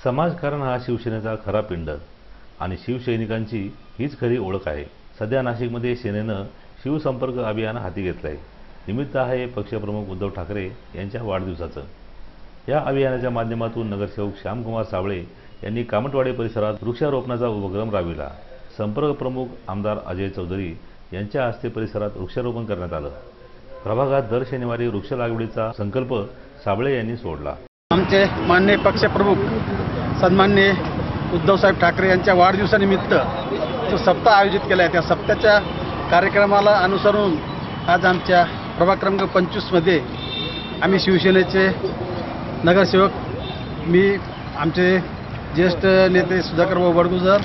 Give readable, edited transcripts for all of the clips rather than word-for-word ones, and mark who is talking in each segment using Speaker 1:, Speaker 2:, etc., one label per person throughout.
Speaker 1: समाजकारण हा शिवसेनेचा खरा पिंड आणि शिवसैनिकांची हीच खरी ओळख आहे। सध्या नाशिकमध्ये सेनेनं शिवसंपर्क अभियान हाती घेतलंय। निमित्त आहे पक्षप्रमुख उद्धव ठाकरे यांच्या वाढदिवसाचं। या अभियानाच्या माध्यमातून नगरसेवक श्यामकुमार साबळे यांनी कामतवाडी परिसरात वृक्षारोपणाचा उपक्रम राबविला। संपर्क प्रमुख आमदार अजय चौधरी यांच्या हस्ते परिसरात वृक्षारोपण करण्यात आलं। प्रभागात दर शनिवारी वृक्ष लागवडीचा संकल्प साबळे यांनी सोडला।
Speaker 2: आमचे माननीय पक्षप्रमुख सन्माननीय उद्धवसाहेब ठाकरे यांच्या वाढदिवसानिमित्त जो सप्ताह आयोजित केला आहे, त्या सप्ताहाच्या कार्यक्रमाला अनुसरून आज आमच्या प्रभाग क्रमांक 25 मध्ये आम्ही शिवसेनेचे नगरसेवक, मी, आमचे ज्येष्ठ नेते सुधाकर भाऊ बडगुजर,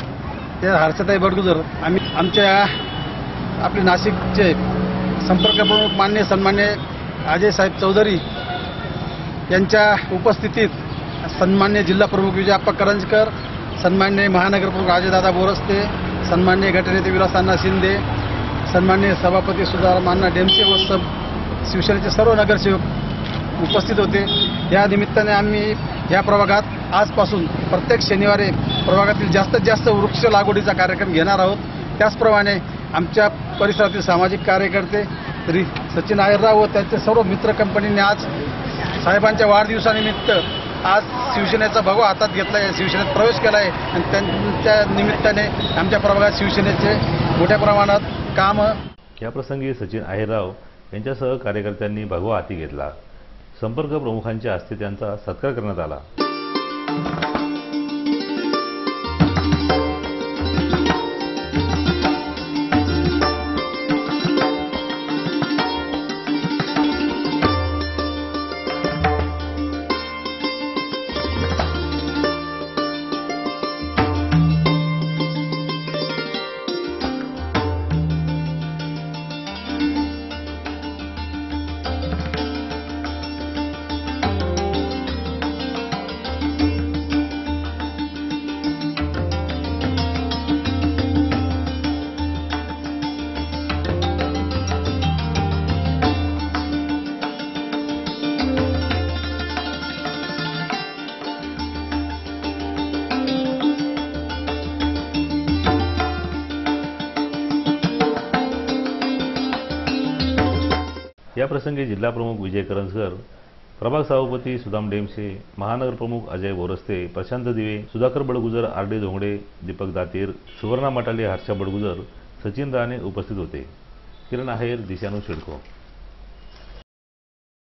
Speaker 2: ते हर्षताई बडगुजर, आम्ही आमच्या आपले नाशिकचे संपर्क प्रमुख माननीय सन्माननीय अजय साहेब चौधरी यांच्या उपस्थितीत सन्माननीय जिल्हा प्रमुख विजयप्पा करंजकर, सन्माननीय महानगर प्रमुख अजयदादा बोरस्ते, सन्माननीय गटनेते विलासअण्णा शिंदे, सन्माननीय सभापती सुधारामअण्णा डेमसे व शिवसेनेचे सर्व नगरसेवक उपस्थित होते। या निमित्ताने आम्ही या प्रभागात आजपासून प्रत्येक शनिवारी प्रभागातील जास्तीत जास्त वृक्ष लागवडीचा कार्यक्रम घेणार आहोत। त्याचप्रमाणे आमच्या परिसरातील सामाजिक कार्यकर्ते श्री सचिन अहिरराव व त्यांचे सर्व मित्र कंपनीने आज साहेबांच्या वाढदिवसानिमित्त आज शिवसेनेचा भगवा हातात घेतला आहे, शिवसेनेत प्रवेश केला आहे आणि त्यांच्या निमित्ताने आमच्या प्रभागात शिवसेनेचे मोठ्या प्रमाणात काम।
Speaker 1: या प्रसंगी सचिन अहिरराव यांच्यासह कार्यकर्त्यांनी भगवा हाती घेतला। संपर्क प्रमुखांच्या हस्ते त्यांचा सत्कार करण्यात आला। या प्रसंगी जिल्हा प्रमुख विजय करंजकर, प्रभाग सभापती सुदाम डेमसे, महानगर प्रमुख अजय बोरस्ते, प्रशांत दिवे, सुधाकर बडगुजर, आर.डी. धोंगडे, दीपक दातीर, सुवर्णा मटाले, हर्षा बडगुजर, सचिन राणे उपस्थित होते। किरण आहेर, दिशानु शिडको।